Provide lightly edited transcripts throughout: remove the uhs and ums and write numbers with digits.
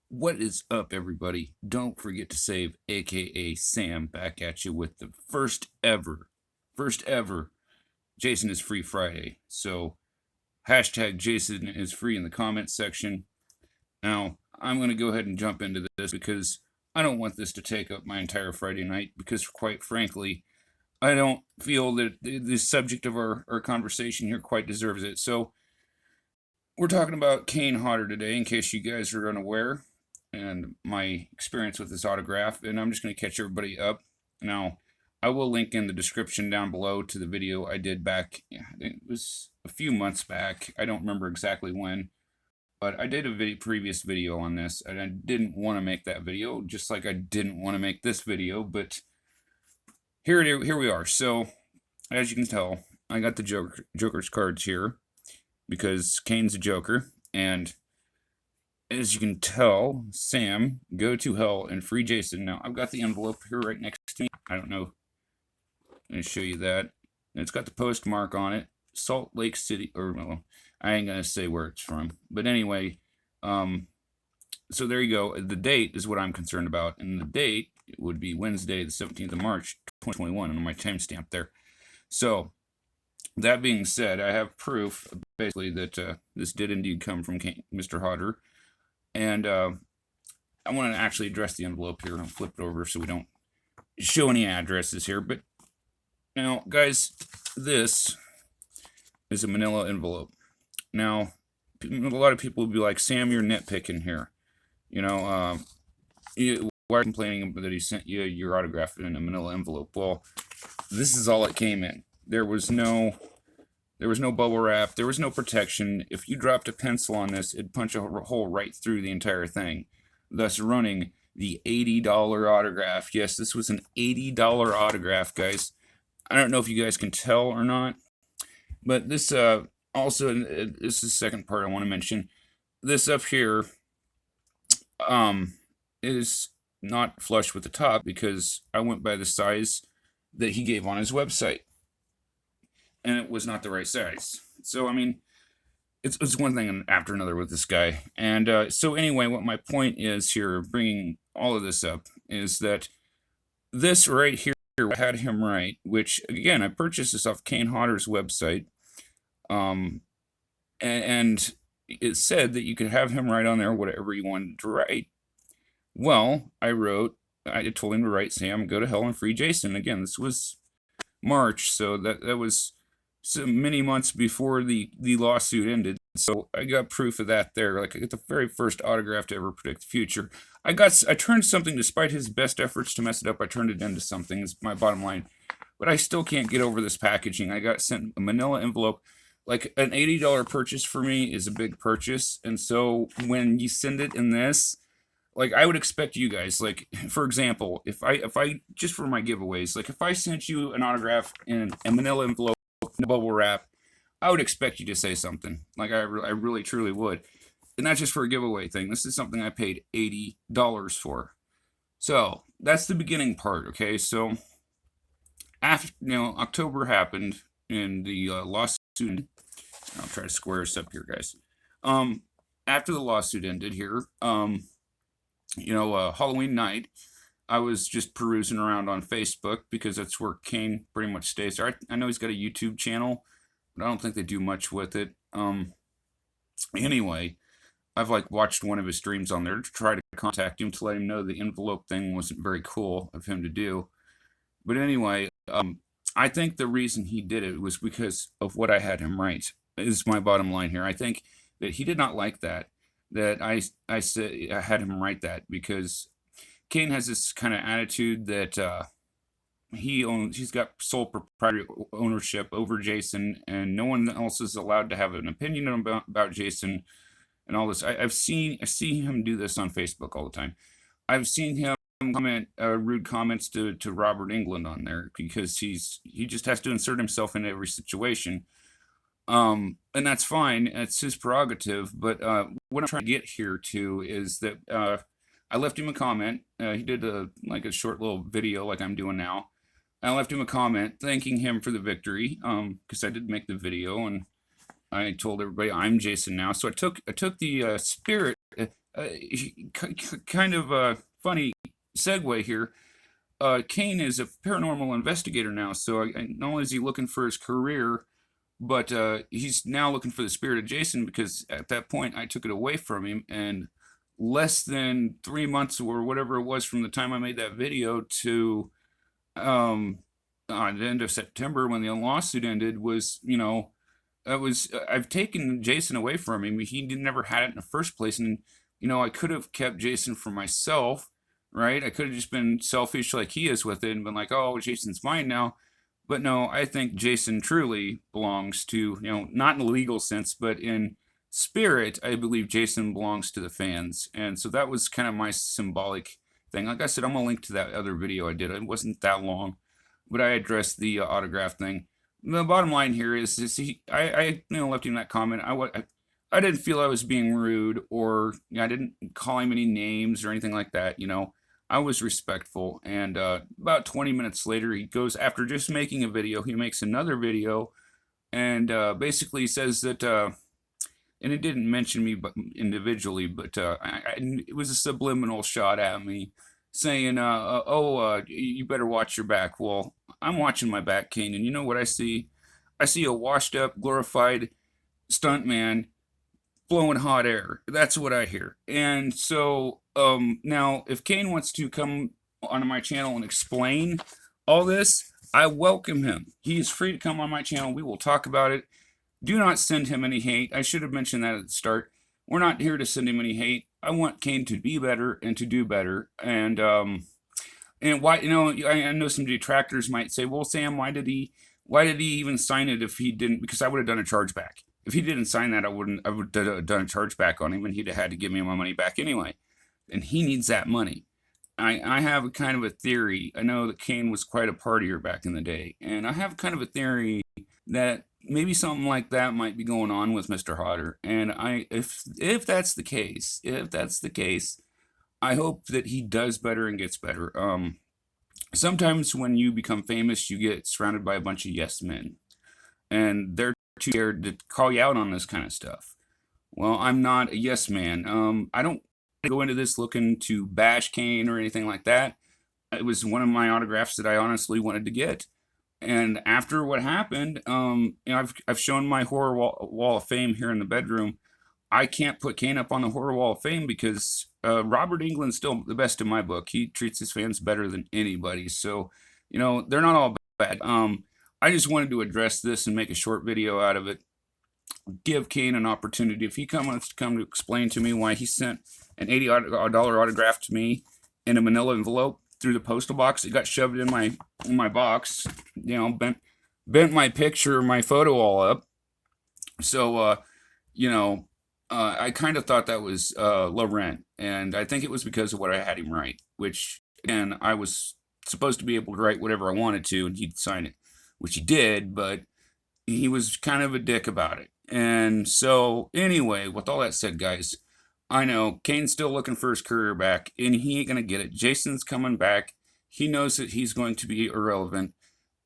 What is up, everybody? Don't forget to save aka Sam back at you with the first ever Jason is Free Friday. So hashtag Jason is free in the comments section. Now I'm going to go ahead and jump into this because I don't want this to take up my entire Friday night, because quite frankly I don't feel that the subject of our conversation here quite deserves it. So we're talking about Kane Hodder today, in case you guys are unaware, and my experience with this autograph, and I'm just going to catch everybody up. Now, I will link in the description down below to the video I did back, it was a few months back, I don't remember exactly when, but I did a previous video on this, and I didn't want to make that video, just like I didn't want to make this video, but here we are. So, as you can tell, I got the Joker's cards here, because Kane's a Joker, and as you can tell, Sam, go to hell and free Jason. Now, I've got the envelope here right next to me. I don't know. I'm going to show you that. And it's got the postmark on it. Salt Lake City, or well, I ain't going to say where it's from. But anyway, so there you go. The date is what I'm concerned about. And the date would be Wednesday, the 17th of March, 2021, on my timestamp there. So, that being said, I have proof, basically, that this did indeed come from Mr. Hodder. And I want to actually address the envelope here. I'll flip it over so we don't show any addresses here. But now, guys, this is a manila envelope. Now, a lot of people will be like, Sam, you're nitpicking here. You know, why are you complaining that he sent you your autograph in a manila envelope? Well, this is all it came in. There was no bubble wrap. There was no protection. If you dropped a pencil on this, it'd punch a hole right through the entire thing, thus running the $80 autograph. Yes, this was an $80 autograph, guys. I don't know if you guys can tell or not, but this also, this is the second part I want to mention. This up here is not flush with the top, because I went by the size that he gave on his website, and it was not the right size. So, I mean, it's one thing after another with this guy. And so anyway, what my point is here, bringing all of this up, is that this right here, I had him write, which, again, I purchased this off Kane Hodder's website, and it said that you could have him write on there whatever you wanted to write. Well, I told him to write, Sam, go to hell and free Jason. Again, this was March, so that was so many months before the lawsuit ended. So I got proof of that there. Like, I got the very first autograph to ever predict the future. I turned something, despite his best efforts to mess it up, I turned it into something, is my bottom line. But I still can't get over this packaging. I got sent a manila envelope. Like, an $80 purchase for me is a big purchase. And so when you send it in this, like, I would expect you guys, like, for example, if I just for my giveaways, like, if I sent you an autograph in a manila envelope, no bubble wrap, I would expect you to say something. Like, I really, truly would. And that's just for a giveaway thing. This is something I paid $80 for. So, that's the beginning part, okay? So, after, October happened, and the lawsuit, I'll try to square this up here, guys. After the lawsuit ended here, Halloween night, I was just perusing around on Facebook, because that's where Kane pretty much stays there. I know he's got a YouTube channel, but I don't think they do much with it. Anyway, I've watched one of his streams on there to try to contact him to let him know the envelope thing wasn't very cool of him to do. But anyway, I think the reason he did it was because of what I had him write, is my bottom line here. I think that he did not like that I said I had him write that, because Kane has this kind of attitude that he's got sole proprietary ownership over Jason, and no one else is allowed to have an opinion about Jason and all this. I see him do this on Facebook all the time. I've seen him comment rude comments to Robert England on there, because he just has to insert himself in every situation. And that's fine. It's his prerogative. But what I'm trying to get here to is that I left him a comment. He did a short little video like I'm doing now. I left him a comment thanking him for the victory, because I did make the video, and I told everybody I'm Jason now. So I took the spirit Kind of a funny segue here. Kane is a paranormal investigator now, so not only is he looking for his career, but he's now looking for the spirit of Jason, because at that point I took it away from him, and less than 3 months or whatever it was from the time I made that video to the end of September when the lawsuit ended was, I've taken Jason away from him. He never had it in the first place, and I could have kept Jason for myself, right? I could have just been selfish like he is with it and been like, oh, Jason's mine now. But no, I think Jason truly belongs to, not in the legal sense, but in spirit, I believe Jason belongs to the fans. And so that was kind of my symbolic thing. Like I said, I'm going to link to that other video I did. It wasn't that long, but I addressed the autograph thing. The bottom line here is I left him that comment. I didn't feel I was being rude, or I didn't call him any names or anything like that. I was respectful. And about 20 minutes later, he goes, after just making a video, he makes another video and basically says that, and it didn't mention me individually, but it was a subliminal shot at me saying, you better watch your back. Well, I'm watching my back, Kane, and you know what I see? I see a washed up, glorified stuntman blowing hot air. That's what I hear. And so now, if Kane wants to come onto my channel and explain all this, I welcome him. He is free to come on my channel. We will talk about it. Do not send him any hate. I should have mentioned that at the start. We're not here to send him any hate. I want Kane to be better and to do better. And why, I know some detractors might say, well, Sam, why did he even sign it if he didn't? Because I would have done a chargeback. If he didn't sign that, I would have done a chargeback on him, and he'd have had to give me my money back anyway. And he needs that money. I have kind of a theory. I know that Kane was quite a partier back in the day, and I have kind of a theory that maybe something like that might be going on with Mr. Hodder. And if that's the case, I hope that he does better and gets better. Sometimes when you become famous, you get surrounded by a bunch of yes men, and they're too scared to call you out on this kind of stuff. Well, I'm not a yes man. I don't go into this looking to bash Kane or anything like that. It was one of my autographs that I honestly wanted to get. And after what happened, I've shown my horror wall of fame here in the bedroom. I can't put Kane up on the horror wall of fame because Robert Englund's still the best in my book. He treats his fans better than anybody. So, they're not all bad. I just wanted to address this and make a short video out of it. Give Kane an opportunity. If he wants to come to explain to me why he sent an $80 autograph to me in a manila envelope through the postal box, it got shoved in my box, bent my picture, my photo all up. So, I kind of thought that was low rent, and I think it was because of what I had him write, which, again, I was supposed to be able to write whatever I wanted to, and he'd sign it, which he did, but he was kind of a dick about it. And so, anyway, with all that said, guys, I know Kane's still looking for his career back, and he ain't going to get it. Jason's coming back. He knows that he's going to be irrelevant,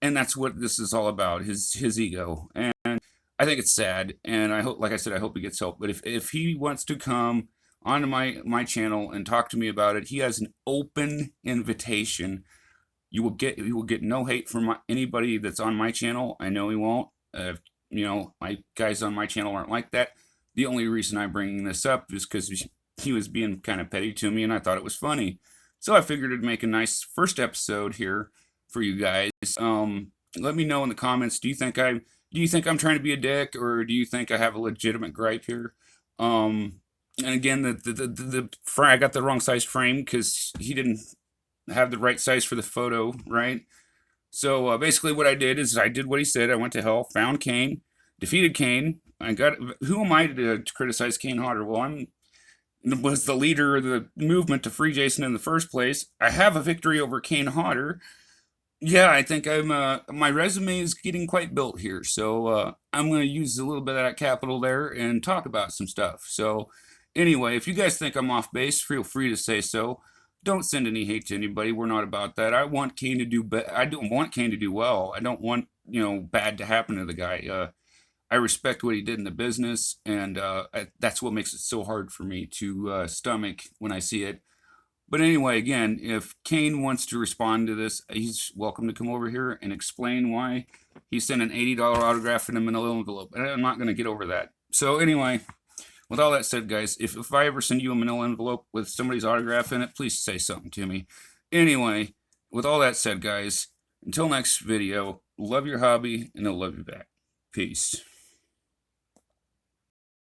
and that's what this is all about, his ego. And I think it's sad, and I hope, like I said, I hope he gets help. But if he wants to come onto my channel and talk to me about it, he has an open invitation. You will get no hate from anybody that's on my channel. I know he won't. My guys on my channel aren't like that. The only reason I'm bringing this up is because he was being kind of petty to me, and I thought it was funny. So I figured it'd make a nice first episode here for you guys. Let me know in the comments. Do you think I'm trying to be a dick, or do you think I have a legitimate gripe here? And again, I got the wrong size frame because he didn't have the right size for the photo, right? So basically what I did is I did what he said. I went to hell, found Kane, defeated Kane. Who am I to criticize Kane Hodder? Well, I was the leader of the movement to free Jason in the first place. I have a victory over Kane Hodder. Yeah, I think my resume is getting quite built here. So I'm going to use a little bit of that capital there and talk about some stuff. So anyway, if you guys think I'm off base, feel free to say so. Don't send any hate to anybody. We're not about that. I want Kane to do I don't want Kane to do well. I don't want, bad to happen to the guy. I respect what he did in the business, and that's what makes it so hard for me to stomach when I see it. But anyway, again, if Kane wants to respond to this, he's welcome to come over here and explain why he sent an $80 autograph in a manila envelope. And I'm not going to get over that. So anyway, with all that said, guys, if I ever send you a manila envelope with somebody's autograph in it, please say something to me. Anyway, with all that said, guys, until next video, love your hobby, and they'll love you back. Peace.